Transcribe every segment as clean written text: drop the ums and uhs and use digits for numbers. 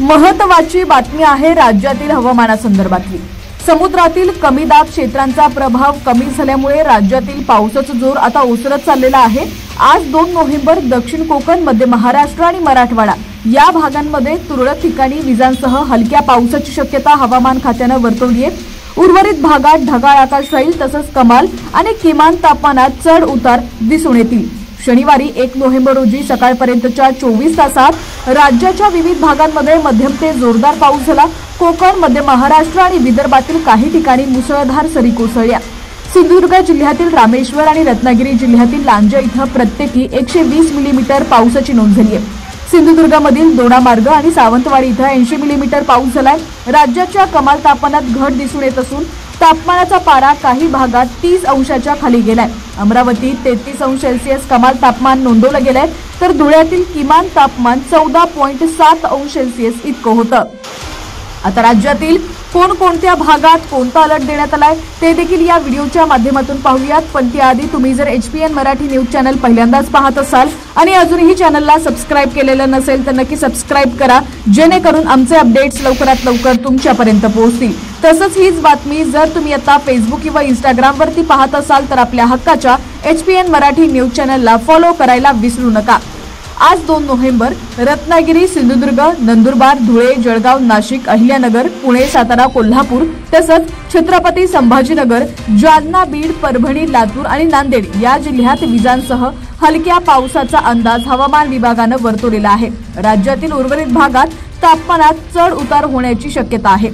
महत्त्वाची बातमी आहे राज्यातील हवामानासंदर्भातली। समुद्रातील कमी दाब क्षेत्रांचा प्रभाव कमी झाल्यामुळे राज्यातील पावसाचा जोर आता ओसरत चाललेला आहे। आज 2 नोव्हेंबर दक्षिण कोकण, मध्य महाराष्ट्र आणि मराठवाडा या भागांमध्ये तुरळक ठिकाणी विजांसह हलक्या पावसाची शक्यता हवामान खात्याने वर्तवली आहे। उर्वरित भागात ढगाळ आकाश राहील, तसंच कमाल आणि किमान तापमानात चढ उतार दिसून येतील। शनिवारी 1 नोव्हेंबर रोजी सकाळपर्यंतच्या 24 तासात राज्याच्या विविध भागांमध्ये मध्यम ते जोरदार पाऊस झाला। कोकण, मध्य महाराष्ट्र आणि विदर्भातील काही ठिकाणी मुसळधार सरी कोसळल्या। सिंधुदुर्ग जिल्ह्यातील रामेश्वर आणि रत्नागिरी जिल्ह्यातील लांजा इथं प्रत्येकी 120 मिलीमीटर पावसाची नोंद झाली आहे। सिंधुदुर्गमधील दोडामार्ग आणि सावंतवाडी इथं 80 मिलीमीटर पाऊस झालाय। राज्याच्या कमाल तापमानात घट दिसून येत असून तापमानाचा पारा काही भागात 30 अंशाच्या खाली गेलाय। अमरावतीत 33 अंश सेल्सिअस कमाल तापमान नोंदवलं गेलंय, तर धुळ्यातील किमान तापमान 14.7 अंश सेल्सिअस इतकं होतं। आता राज्यातील कोणकोणत्या भागात कोणता अलर्ट देण्यात आलाय ते देखील या व्हिडिओच्या माध्यमातून पाहूयात। पण त्याआधी तुम्ही जर HPN मराठी न्यूज चॅनल पहिल्यांदाच पाहत असाल आणि अजूनही चॅनलला सबस्क्राइब केलेलं नसेल तर नक्की सबस्क्राइब करा, जेणेकरून आमचे अपडेट्स लवकरात लवकर तुमच्यापर्यंत पोहोचतील। तसंच हीच बातमी जर तुम्ही आता फेसबुक किंवा इंस्टाग्राम वरती पाहत असाल तर आपल्या हक्काच्या HPN मराठी न्यूज चॅनलला फॉलो करायला विसरू नका। आज 2 नोव्हेंबर रत्नागिरी, सिंधुदुर्ग, नंदुरबार, धुळे, जळगाव, नाशिक, अहिल्यानगर, पुणे, सातारा, कोल्हापूर तसंच छत्रपती संभाजीनगर, जालना, बीड, परभणी, लातूर आणि नांदेड या जिल्ह्यात विजांसह हलक्या पावसाचा अंदाज हवामान विभागानं वर्तवलेला आहे। राज्यातील उर्वरित भागात तापमानात चढ उतार होण्याची शक्यता आहे।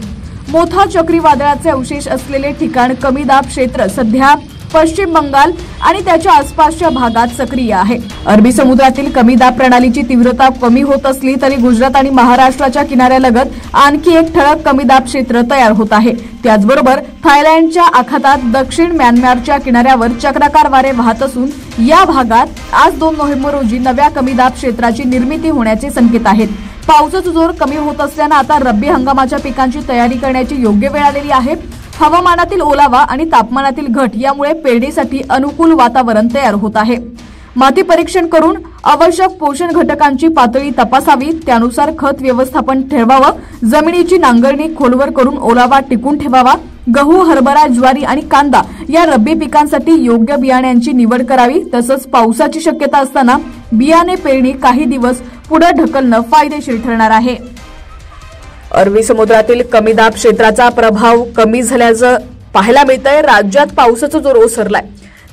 मोठा चक्रीवादळाचे अवशेष असलेले ठिकाण कमी दाब क्षेत्र सध्या पश्चिम बंगाल आणि त्याच्या आसपासच्या भागात सक्रिय आहे। अरबी समुद्रातील कमी दाब प्रणालीची तीव्रता कमी होत असली तरी गुजरात आणि महाराष्ट्राच्या किनाऱ्यालगत आणखी एक ठळक कमी दाब क्षेत्र तयार होत आहे। त्याचबरोबर थायलंडच्या आखातात दक्षिण म्यानमारच्या किनाऱ्यावर चक्राकार वारे वाहत असून या भागात आज 2 नोव्हेंबर रोजी नव्या कमी दाब क्षेत्राची निर्मिती होण्याचे संकेत आहेत। पावसाचा जोर कमी होत असल्याने आता रब्बी हंगामाच्या पिकांची तयारी करण्याची योग्य वेळ आलेली आहे। हवामानातील ओलावा आणि तापमानातील घट यामुळे पेरणीसाठी अनुकूल वातावरण तयार होत आहे। माती परीक्षण करून आवश्यक पोषण घटकांची पातळी तपासावी, त्यानुसार खत व्यवस्थापन ठेवावं, जमिनीची नांगरणी खोलवर करून ओलावा टिकून ठेवावा। गहू, हरभरा, ज्वारी आणि कांदा या रब्बी पिकांसाठी योग्य बियाण्यांची निवड करावी। तसंच पावसाची शक्यता असताना बियाणे पेरणी काही दिवस पुढे ढकलणं फायदेशीर ठरणार आहे। अरबी समुद्रातील कमी दाब क्षेत्राचा प्रभाव कमी झाल्याचं पाहायला मिळतंय। राज्यात पावसाचा जोर ओसरलाय।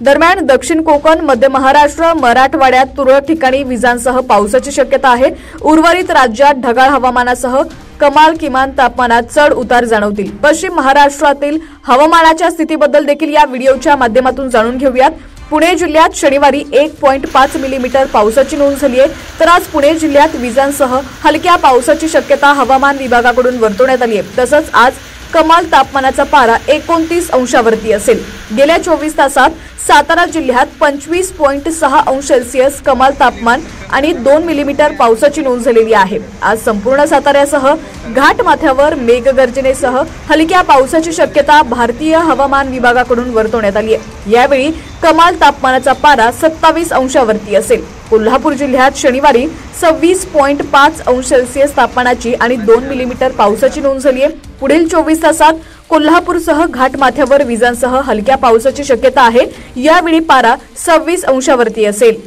दरम्यान दक्षिण कोकण, मध्य महाराष्ट्र, मराठवाड्यात तुरळक ठिकाणी विजांसह पावसाची शक्यता आहे। उर्वरित राज्यात ढगाळ हवामानासह कमाल किमान तापमानात चढ उतार जाणवतील। पश्चिम महाराष्ट्रातील हवामानाच्या स्थितीबद्दल देखील या व्हिडिओच्या माध्यमातून जाणून घेऊयात। पुणे जिल्ह्यात शनिवारी 1.5 मिलीमीटर पावसाची नोंद झाली आहे, तर आज पुणे जिल्ह्यात विजांसह हलक्या पावसाची शक्यता हवामान विभागाकडून वर्तवण्यात आली आहे। तसंच आज कमाल तापमानाचा पारा 29 अंशावरती असेल। गेल्या 24 तासात सातारा जिल्ह्यात 25.6 अंश सेल्सिअस कमाल तापमान आणि 2 मिलीमीटर पावसाची नोंद झालेली आहे। आज संपूर्ण साताऱ्यासह घाट माथ्यावर मेघगर्जनेसह हलक्या पावसाची शक्यता भारतीय हवामान विभागाकडून वर्तवण्यात आली आहे। यावेळी कमाल तापमानाचा पारा 27 अंशावरती असेल। कोल्हापूर जिल्ह्यात शनिवारी 26.5 अंश सेल्सिअस तापमानाची आणि 2 मिलीमीटर पावसाची नोंद झाली आहे। पुढील 24 तासात कोल्हापूरसह घाट माथ्यावर विजांसह हलक्या पावसाची शक्यता आहे। यावेळी पारा 26 अंशावरती असेल।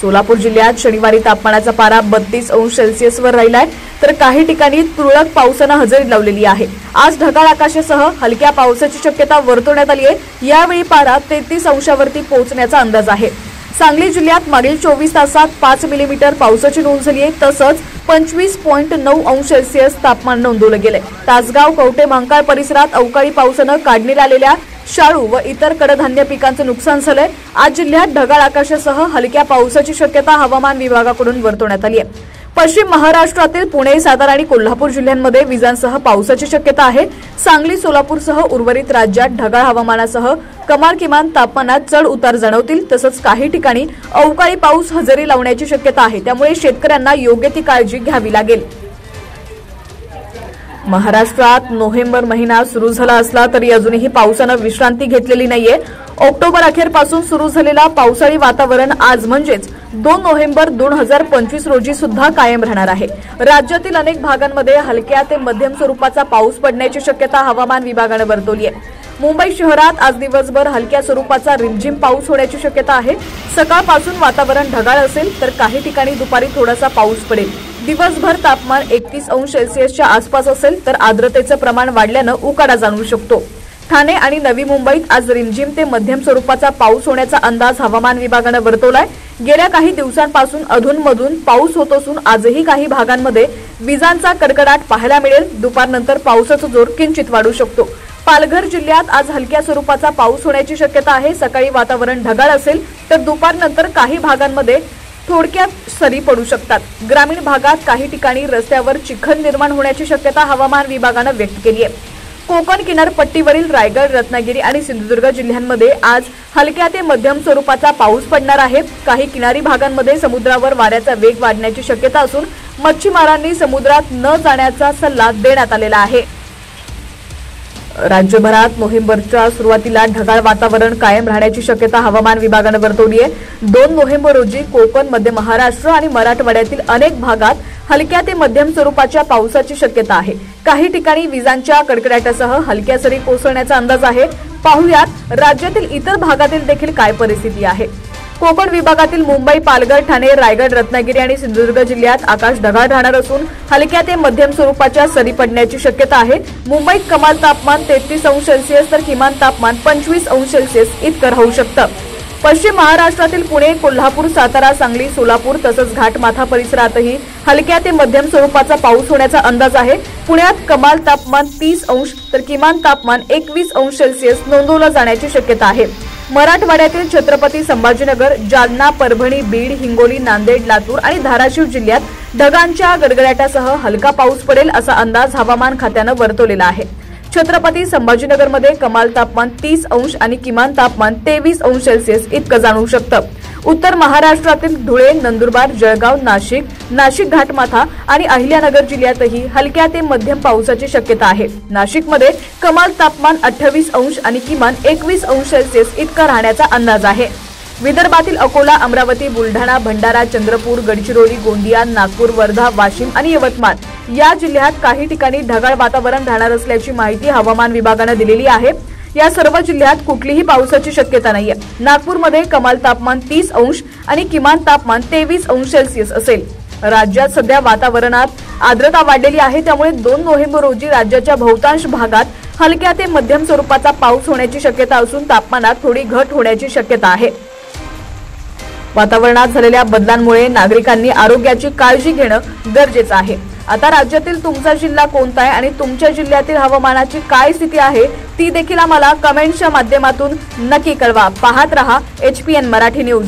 सोलापूर जिल्ह्यात शनिवारी तापमानाचा पारा 32 अंश सेल्सिअसवर राहिलाय, तर काही ठिकाणी तुरळक पावसानं हजेरी लावलेली आहे। आज ढगाळ आकाशासह हलक्या पावसाची शक्यता वर्तवण्यात आली आहे। यावेळी पारा 33 अंशावरती पोहोचण्याचा अंदाज आहे। सांगली जिल्ह्यात मागील 24 तासात 5 मिलीमीटर पावसाची नोंद झाली आहे, तसंच 25.9 अंश सेल्सिअस तापमान नोंदवलं गेलंय। तासगाव, कवठे महांकाळ परिसरात अवकाळी पावसानं काढण्यात आलेल्या शाळू व इतर कडधान्य पिकांचं नुकसान झालंय। आज जिल्ह्यात ढगाळ आकाशासह हलक्या पावसाची शक्यता हवामान विभागाकडून वर्तवण्यात आली आहे। पश्चिम महाराष्ट्रातील पुणे, सातारा आणि कोल्हापूर जिल्ह्यांमध्ये विजांसह पावसाची शक्यता आहे। सांगली, सोलापूरसह उर्वरित राज्यात ढगाळ हवामानासह कमाल किमान तापमानात चढ उतार जाणवतील। तसंच काही ठिकाणी अवकाळी पाऊस हजेरी लावण्याची शक्यता आहे, त्यामुळे शेतकऱ्यांना योग्य ती काळजी घ्यावी लागेल। महाराष्ट्रात नोव्हेंबर महिना सुरू झाला असला तरी अजूनही पावसानं विश्रांती घेतलेली नाहीये। ऑक्टोबर अखेरपासून सुरू झालेला पावसाळी वातावरण आज म्हणजेच 2 नोव्हेंबर 2025 रोजी सुद्धा कायम राहणार आहे। राज्यातील अनेक भागांमध्ये हलक्या ते मध्यम स्वरूपाचा पाऊस पडण्याची शक्यता हवामान विभागाने वर्तवली आहे। मुंबई शहरात आज दिवसभर हलक्या स्वरूपाचा रिमझिम पाऊस होण्याची शक्यता आहे। सकाळपासून वातावरण ढगाळ असेल तर काही ठिकाणी दुपारी थोडासा पाऊस पडेल। दिवसभर तापमान 31 अंश सेल्सिअसच्या आसपास असेल तर आर्द्रतेचं प्रमाण वाढल्याने उकाडा जाणवू शकतो। ठाणे आणि नवी मुंबईत आज रिमझिम ते मध्यम स्वरूपाचा पाऊस होण्याचा अंदाज हवामान विभागाने वर्तवलाय। गेल्या काही दिवसांपासून अधूनमधून पाऊस होत असून आजही काही भागांमध्ये विजांचा कडकडाट पाहायला मिळेल। दुपारनंतर पावसाचा जोर किंचित वाढू शकतो। पालघर जिल्ह्यात आज हलक्या स्वरूपाचा पाऊस होण्याची शक्यता आहे। सकाळी वातावरण ढगाळ असेल तर दुपारनंतर काही भागांमध्ये थोडक्यात सरी पडू शकतात। ग्रामीण भागात काही ठिकाणी रस्त्यावर चिखल निर्माण होण्याची शक्यता हवामान विभागाने व्यक्त केली आहे। कोकण किनारपट्टीवरील रायगड, रत्नागिरी आणि सिंधुदुर्ग जिल्ह्यांमध्ये आज हलक्या ते मध्यम स्वरूपाचा पाऊस पडणार आहे। काही किनारी भागांमध्ये समुद्रावर वाऱ्याचा वेग वाढण्याची शक्यता असून मच्छीमारांनी समुद्रात न जाण्याचा सल्ला देण्यात आलेला आहे। राज्यभरात नोव्हेंबरच्या सुरुवातीला ढगाळ वातावरण कायम राहण्याची शक्यता हवामान विभागाने वर्तवली आहे। 2 नोव्हेंबर रोजी कोकण, मध्य महाराष्ट्र आणि मराठवाड्यातील अनेक भागात हलक्या ते मध्यम स्वरूपाच्या पावसाची शक्यता आहे। काही ठिकाणी विजांच्या कडकडाटासह हलक्या सरी कोसळण्याचा अंदाज आहे। पाहुयात राज्यातील इतर भागातील देखील काय परिस्थिती आहे। कोकण विभागातील मुंबई, पालघर, ठाणे, रायगड, रत्नागिरी आणि सिंधुदुर्ग जिल्ह्यात आकाश ढगाळ राहणार असून हलक्या ते मध्यम स्वरूपाच्या सरी पडण्याची शक्यता आहे। मुंबईत कमाल तापमान 33 अंश सेल्सिअस तर किमान तापमान 25 अंश सेल्सिअस इतकं राहू शकतं। पश्चिम महाराष्ट्रातील पुणे, कोल्हापूर, सातारा, सांगली, सोलापूर तसंच घाटमाथा परिसरातही हलक्या ते मध्यम स्वरूपाचा पाऊस होण्याचा अंदाज आहे। पुण्यात कमाल तापमान 30 अंश तर किमान तापमान 21 अंश सेल्सिअस नोंदवलं जाण्याची शक्यता आहे। मराठवाड्यातील छत्रपती संभाजीनगर, जालना, परभणी, बीड, हिंगोली, नांदेड, लातूर आणि धाराशिव जिल्ह्यात ढगांच्या गडगडाटासह हलका पाऊस पडेल असा अंदाज हवामान खात्यानं वर्तवलेला आहे। छत्रपती संभाजीनगरमध्ये कमाल तापमान 30 अंश आणि किमान तापमान 23 अंश सेल्सिअस इतकं जाणवू शकतं। उत्तर महाराष्ट्रातील धुळे, नंदुरबार, जळगाव, नाशिक घाटमाथा आणि अहिल्यानगर जिल्ह्यातही हलक्या ते मध्यम पावसाची शक्यता आहे। नाशिकमध्ये कमाल तापमान 28 अंश आणि किमान 21 अंश सेल्सिअस इतका राहण्याचा अंदाज आहे। विदर्भातील अकोला, अमरावती, बुलढाणा, भंडारा, चंद्रपूर, गडचिरोली, गोंदिया, नागपूर, वर्धा, वाशिम आणि यवतमाळ या जिल्ह्यात काही ठिकाणी ढगाळ वातावरण राहणार असल्याची माहिती हवामान विभागाने दिलेली आहे। या सर्व जिल्ह्यात कुठलीही पावसाची शक्यता नाहीये। नागपूरमध्ये कमाल तापमान 30 अंश आणि किमान तापमान 23 अंश सेल्सिअस असेल। राज्यात सध्या वातावरणात आर्द्रता वाढलेली आहे, त्यामुळे 2 नोव्हेंबर रोजी राज्याच्या बहुतांश भागात हलक्या ते मध्यम स्वरूपाचा पाऊस होण्याची शक्यता असून तापमानात थोडी घट होण्याची शक्यता आहे। वातावरणात झालेल्या बदलांमुळे नागरिकांनी आरोग्याची काळजी घेणं गरजेचं आहे। आता राज्यातील तुमचा जिल्हा कोणता आहे आणि तुमच्या जिल्ह्यातील हवामानाची काय स्थिती आहे ती देखील आम्हाला कमेंटच्या माध्यमातून नक्की कळवा। पाहत रहा HPN मराठी न्यूज।